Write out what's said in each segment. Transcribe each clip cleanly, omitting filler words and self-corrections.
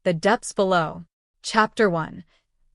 The Depths Below. Chapter 1.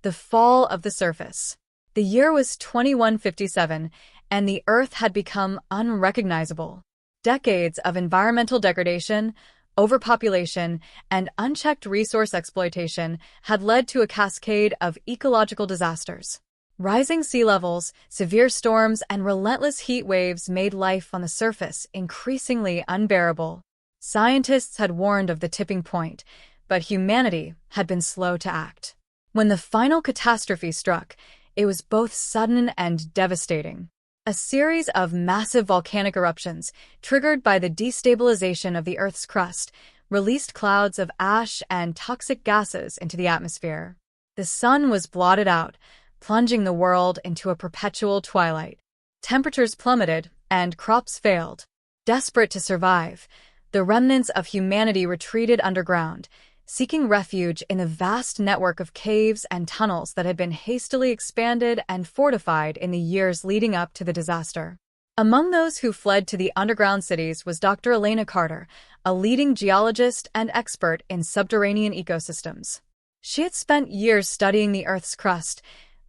The Fall of the Surface. The year was 2157, and the Earth had become unrecognizable. Decades of environmental degradation, overpopulation, and unchecked resource exploitation had led to a cascade of ecological disasters. Rising sea levels, severe storms, and relentless heat waves made life on the surface increasingly unbearable. Scientists had warned of the tipping point, but humanity had been slow to act. When the final catastrophe struck, it was both sudden and devastating. A series of massive volcanic eruptions, triggered by the destabilization of the Earth's crust, released clouds of ash and toxic gases into the atmosphere. The sun was blotted out, plunging the world into a perpetual twilight. Temperatures plummeted, and crops failed. Desperate to survive, the remnants of humanity retreated underground, seeking refuge in the vast network of caves and tunnels that had been hastily expanded and fortified in the years leading up to the disaster. Among those who fled to the underground cities was Dr. Elena Carter, a leading geologist and expert in subterranean ecosystems. She had spent years studying the Earth's crust,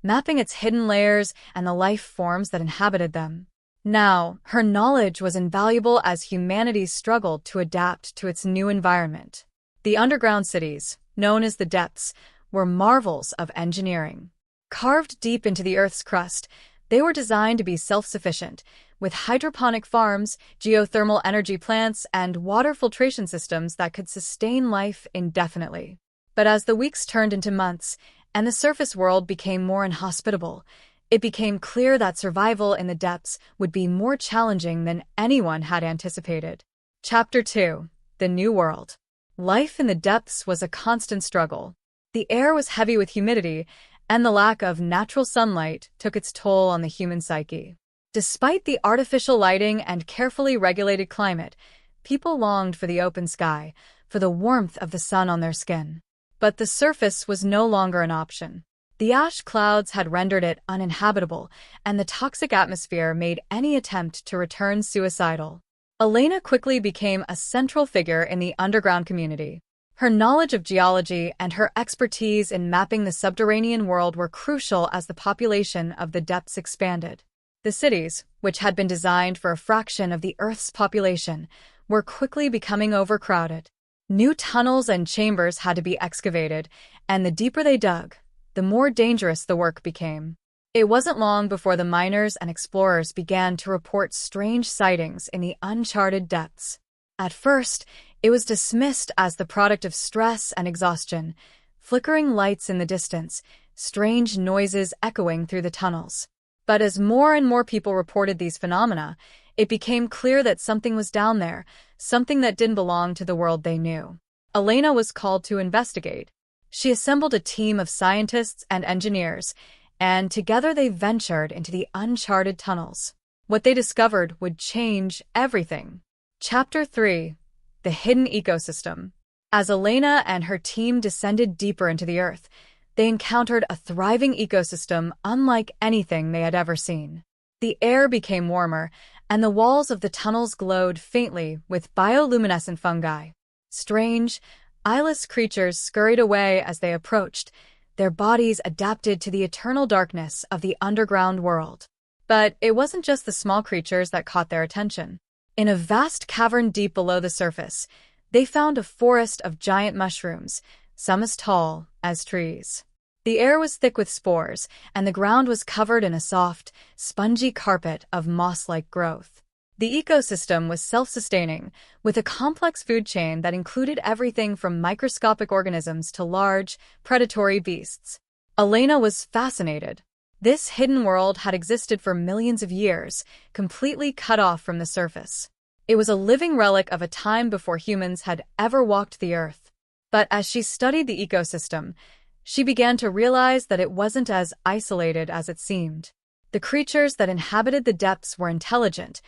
mapping its hidden layers and the life forms that inhabited them. Now, her knowledge was invaluable as humanity struggled to adapt to its new environment. The underground cities, known as the Depths, were marvels of engineering. Carved deep into the Earth's crust, they were designed to be self-sufficient, with hydroponic farms, geothermal energy plants, and water filtration systems that could sustain life indefinitely. But as the weeks turned into months, and the surface world became more inhospitable, it became clear that survival in the depths would be more challenging than anyone had anticipated. Chapter 2. The New World. Life in the depths was a constant struggle. The air was heavy with humidity, and the lack of natural sunlight took its toll on the human psyche. Despite the artificial lighting and carefully regulated climate, people longed for the open sky, for the warmth of the sun on their skin. But the surface was no longer an option. The ash clouds had rendered it uninhabitable, and the toxic atmosphere made any attempt to return suicidal. Elena quickly became a central figure in the underground community. Her knowledge of geology and her expertise in mapping the subterranean world were crucial as the population of the depths expanded. The cities, which had been designed for a fraction of the Earth's population, were quickly becoming overcrowded. New tunnels and chambers had to be excavated, and the deeper they dug, the more dangerous the work became. It wasn't long before the miners and explorers began to report strange sightings in the uncharted depths. At first, it was dismissed as the product of stress and exhaustion, flickering lights in the distance, strange noises echoing through the tunnels. But as more and more people reported these phenomena, it became clear that something was down there, something that didn't belong to the world they knew. Elena was called to investigate. She assembled a team of scientists and engineers, and together they ventured into the uncharted tunnels. What they discovered would change everything. Chapter 3. The Hidden Ecosystem. As Elena and her team descended deeper into the Earth, they encountered a thriving ecosystem unlike anything they had ever seen. The air became warmer, and the walls of the tunnels glowed faintly with bioluminescent fungi. Strange, eyeless creatures scurried away as they approached, their bodies adapted to the eternal darkness of the underground world. But it wasn't just the small creatures that caught their attention. In a vast cavern deep below the surface, they found a forest of giant mushrooms, some as tall as trees. The air was thick with spores, and the ground was covered in a soft, spongy carpet of moss-like growth. The ecosystem was self-sustaining, with a complex food chain that included everything from microscopic organisms to large, predatory beasts. Elena was fascinated. This hidden world had existed for millions of years, completely cut off from the surface. It was a living relic of a time before humans had ever walked the earth. But as she studied the ecosystem, she began to realize that it wasn't as isolated as it seemed. The creatures that inhabited the depths were intelligent,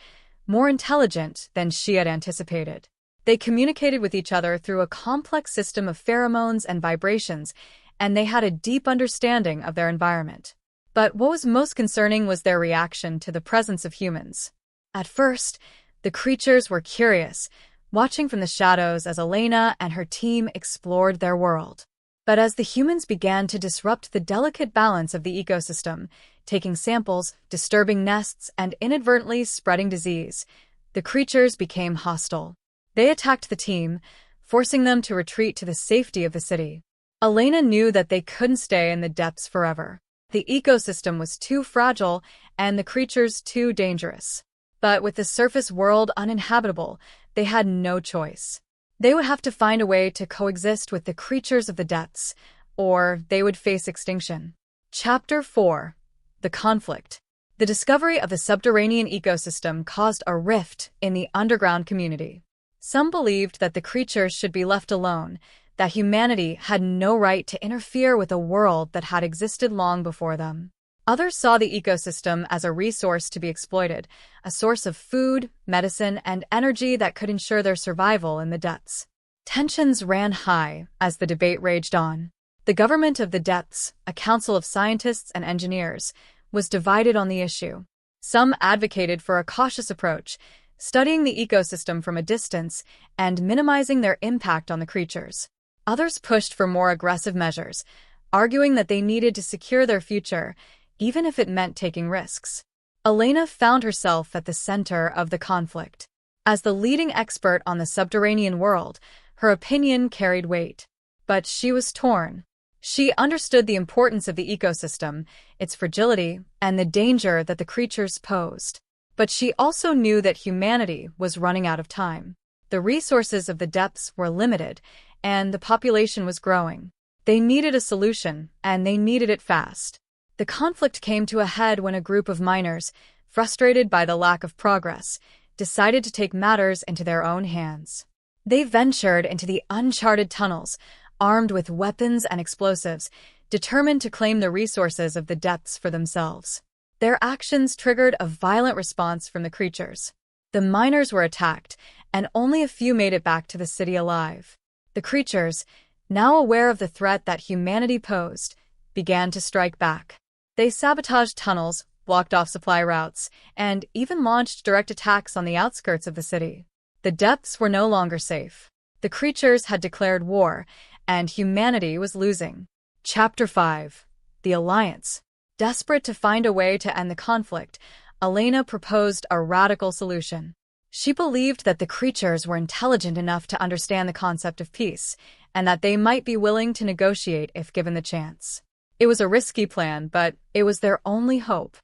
more intelligent than she had anticipated. They communicated with each other through a complex system of pheromones and vibrations, and they had a deep understanding of their environment. But what was most concerning was their reaction to the presence of humans. At first, the creatures were curious, watching from the shadows as Elena and her team explored their world. But as the humans began to disrupt the delicate balance of the ecosystem, taking samples, disturbing nests, and inadvertently spreading disease, the creatures became hostile. They attacked the team, forcing them to retreat to the safety of the city. Elena knew that they couldn't stay in the depths forever. The ecosystem was too fragile and the creatures too dangerous. But with the surface world uninhabitable, they had no choice. They would have to find a way to coexist with the creatures of the depths, or they would face extinction. Chapter 4. The Conflict. The discovery of the subterranean ecosystem caused a rift in the underground community. Some believed that the creatures should be left alone, that humanity had no right to interfere with a world that had existed long before them. Others saw the ecosystem as a resource to be exploited, a source of food, medicine, and energy that could ensure their survival in the depths. Tensions ran high as the debate raged on. The government of the depths, a council of scientists and engineers, was divided on the issue. Some advocated for a cautious approach, studying the ecosystem from a distance and minimizing their impact on the creatures. Others pushed for more aggressive measures, arguing that they needed to secure their future, even if it meant taking risks. Elena found herself at the center of the conflict. As the leading expert on the subterranean world, her opinion carried weight. But she was torn. She understood the importance of the ecosystem, its fragility, and the danger that the creatures posed. But she also knew that humanity was running out of time. The resources of the depths were limited, and the population was growing. They needed a solution, and they needed it fast. The conflict came to a head when a group of miners, frustrated by the lack of progress, decided to take matters into their own hands. They ventured into the uncharted tunnels, armed with weapons and explosives, determined to claim the resources of the depths for themselves. Their actions triggered a violent response from the creatures. The miners were attacked, and only a few made it back to the city alive. The creatures, now aware of the threat that humanity posed, began to strike back. They sabotaged tunnels, blocked off supply routes, and even launched direct attacks on the outskirts of the city. The depths were no longer safe. The creatures had declared war, and humanity was losing. Chapter 5. The Alliance. Desperate to find a way to end the conflict, Elena proposed a radical solution. She believed that the creatures were intelligent enough to understand the concept of peace, and that they might be willing to negotiate if given the chance. It was a risky plan, but it was their only hope.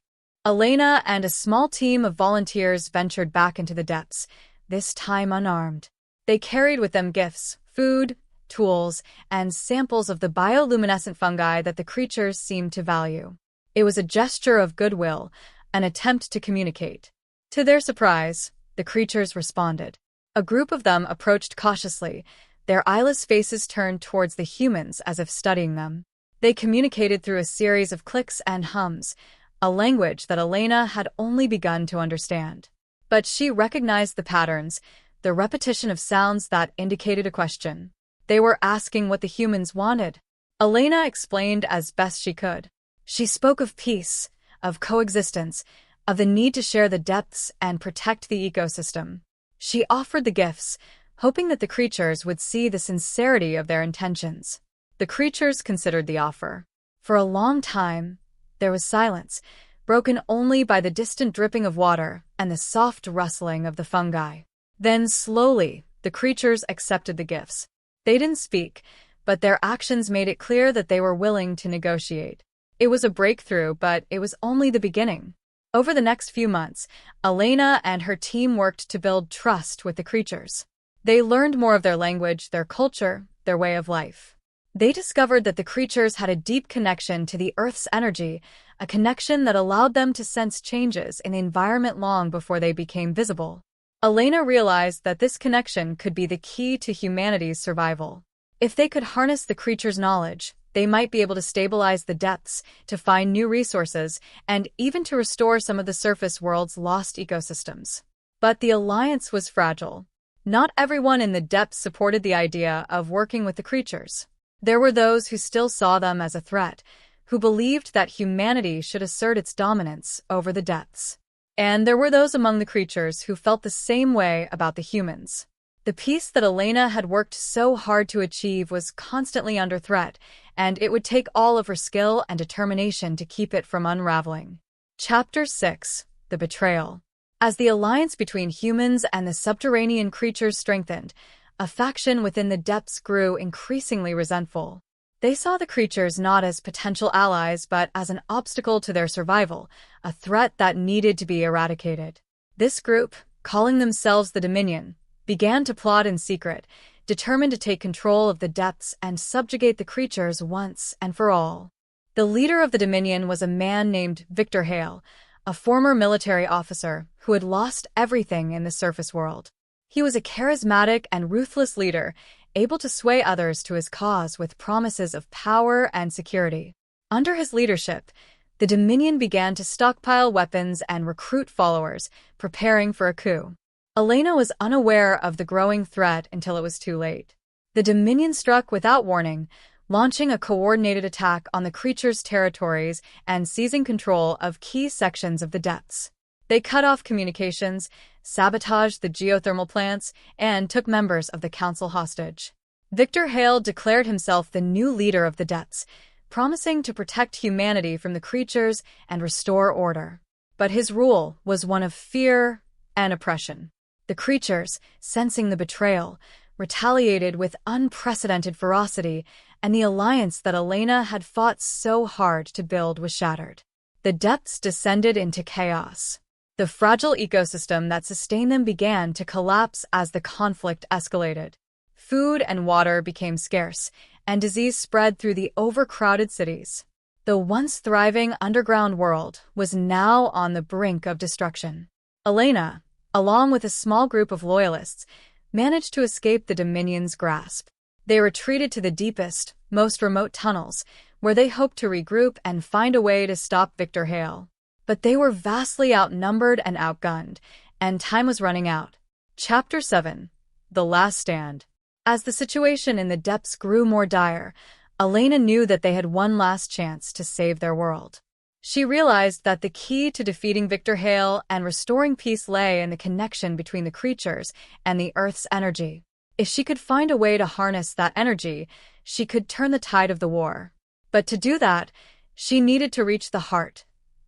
Elena and a small team of volunteers ventured back into the depths, this time unarmed. They carried with them gifts, food, tools, and samples of the bioluminescent fungi that the creatures seemed to value. It was a gesture of goodwill, an attempt to communicate. To their surprise, the creatures responded. A group of them approached cautiously, their eyeless faces turned towards the humans as if studying them. They communicated through a series of clicks and hums, a language that Elena had only begun to understand. But she recognized the patterns, the repetition of sounds that indicated a question. They were asking what the humans wanted. Elena explained as best she could. She spoke of peace, of coexistence, of the need to share the depths and protect the ecosystem. She offered the gifts, hoping that the creatures would see the sincerity of their intentions. The creatures considered the offer. For a long time, there was silence, broken only by the distant dripping of water and the soft rustling of the fungi. Then, slowly, the creatures accepted the gifts. They didn't speak, but their actions made it clear that they were willing to negotiate. It was a breakthrough, but it was only the beginning. Over the next few months, Elena and her team worked to build trust with the creatures. They learned more of their language, their culture, their way of life. They discovered that the creatures had a deep connection to the Earth's energy, a connection that allowed them to sense changes in the environment long before they became visible. Elena realized that this connection could be the key to humanity's survival. If they could harness the creatures' knowledge, they might be able to stabilize the depths, to find new resources, and even to restore some of the surface world's lost ecosystems. But the alliance was fragile. Not everyone in the depths supported the idea of working with the creatures. There were those who still saw them as a threat, who believed that humanity should assert its dominance over the depths. And there were those among the creatures who felt the same way about the humans. The peace that Elena had worked so hard to achieve was constantly under threat, and it would take all of her skill and determination to keep it from unraveling. Chapter 6: The Betrayal. As the alliance between humans and the subterranean creatures strengthened, a faction within the depths grew increasingly resentful. They saw the creatures not as potential allies but as an obstacle to their survival, a threat that needed to be eradicated. This group, calling themselves the Dominion, began to plot in secret, determined to take control of the depths and subjugate the creatures once and for all. The leader of the Dominion was a man named Victor Hale, a former military officer who had lost everything in the surface world. He was a charismatic and ruthless leader, able to sway others to his cause with promises of power and security. Under his leadership, the Dominion began to stockpile weapons and recruit followers, preparing for a coup. Elena was unaware of the growing threat until it was too late. The Dominion struck without warning, launching a coordinated attack on the creatures' territories and seizing control of key sections of the depths. They cut off communications, sabotaged the geothermal plants, and took members of the council hostage. Victor Hale declared himself the new leader of the depths, promising to protect humanity from the creatures and restore order. But his rule was one of fear and oppression. The creatures, sensing the betrayal, retaliated with unprecedented ferocity, and the alliance that Elena had fought so hard to build was shattered. The depths descended into chaos. The fragile ecosystem that sustained them began to collapse as the conflict escalated. Food and water became scarce, and disease spread through the overcrowded cities. The once thriving underground world was now on the brink of destruction. Elena, along with a small group of loyalists, managed to escape the Dominion's grasp. They retreated to the deepest, most remote tunnels, where they hoped to regroup and find a way to stop Victor Hale. But they were vastly outnumbered and outgunned, and time was running out. Chapter 7: The Last Stand. As the situation in the depths grew more dire, Elena knew that they had one last chance to save their world. She realized that the key to defeating Victor Hale and restoring peace lay in the connection between the creatures and the Earth's energy. If she could find a way to harness that energy, she could turn the tide of the war. But to do that, she needed to reach the heart,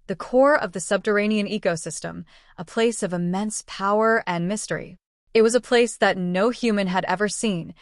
the core of the subterranean ecosystem, a place of immense power and mystery. It was a place that no human had ever seen,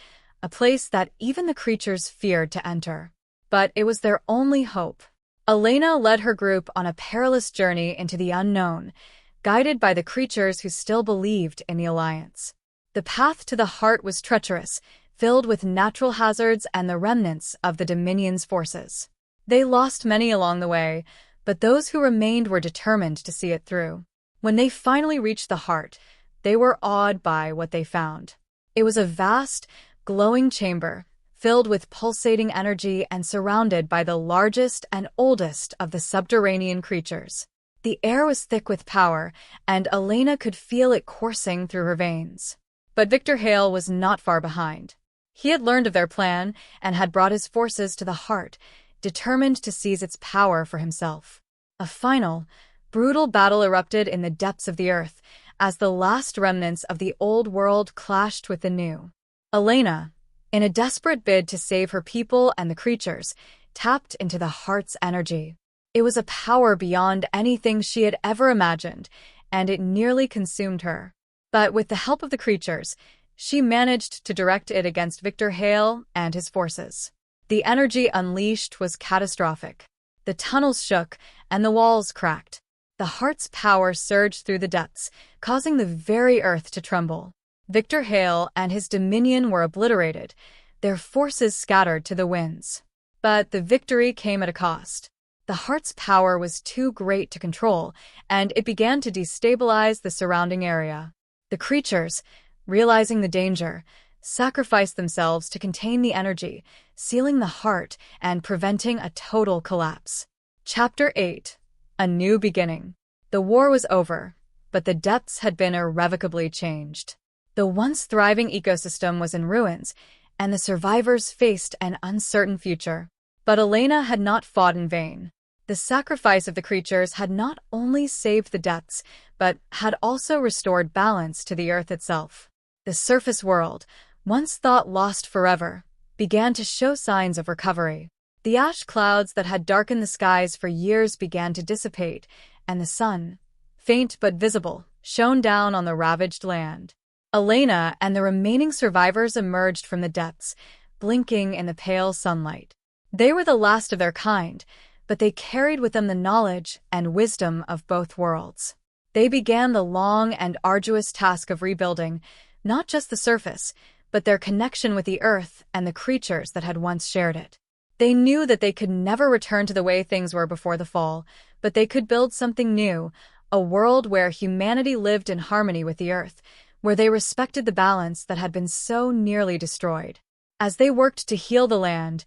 a place that even the creatures feared to enter. But it was their only hope. Elena led her group on a perilous journey into the unknown, guided by the creatures who still believed in the alliance. The path to the heart was treacherous, filled with natural hazards and the remnants of the Dominion's forces. They lost many along the way, but those who remained were determined to see it through. When they finally reached the heart, they were awed by what they found. It was a vast, glowing chamber, filled with pulsating energy and surrounded by the largest and oldest of the subterranean creatures. The air was thick with power, and Elena could feel it coursing through her veins. But Victor Hale was not far behind. He had learned of their plan and had brought his forces to the heart, determined to seize its power for himself. A final, brutal battle erupted in the depths of the earth as the last remnants of the old world clashed with the new. Elena, in a desperate bid to save her people and the creatures, tapped into the heart's energy. It was a power beyond anything she had ever imagined, and it nearly consumed her. But with the help of the creatures, she managed to direct it against Victor Hale and his forces. The energy unleashed was catastrophic. The tunnels shook, and the walls cracked. The heart's power surged through the depths, causing the very earth to tremble. Victor Hale and his Dominion were obliterated, their forces scattered to the winds. But the victory came at a cost. The heart's power was too great to control, and it began to destabilize the surrounding area. The creatures, realizing the danger, sacrificed themselves to contain the energy, sealing the heart and preventing a total collapse. Chapter 8: A New Beginning. The war was over, but the depths had been irrevocably changed. The once thriving ecosystem was in ruins, and the survivors faced an uncertain future. But Elena had not fought in vain. The sacrifice of the creatures had not only saved the depths, but had also restored balance to the earth itself. The surface world, once thought lost forever, began to show signs of recovery. The ash clouds that had darkened the skies for years began to dissipate, and the sun, faint but visible, shone down on the ravaged land. Elena and the remaining survivors emerged from the depths, blinking in the pale sunlight. They were the last of their kind, but they carried with them the knowledge and wisdom of both worlds. They began the long and arduous task of rebuilding, not just the surface, but their connection with the earth and the creatures that had once shared it. They knew that they could never return to the way things were before the fall, but they could build something new, a world where humanity lived in harmony with the earth, where they respected the balance that had been so nearly destroyed. As they worked to heal the land,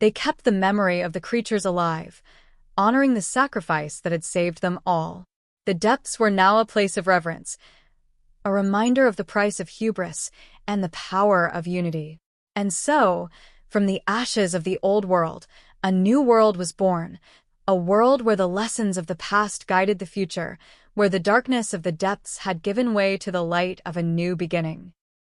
they kept the memory of the creatures alive, honoring the sacrifice that had saved them all. The depths were now a place of reverence, a reminder of the price of hubris and the power of unity. And so, from the ashes of the old world, a new world was born, a world where the lessons of the past guided the future, where the darkness of the depths had given way to the light of a new beginning.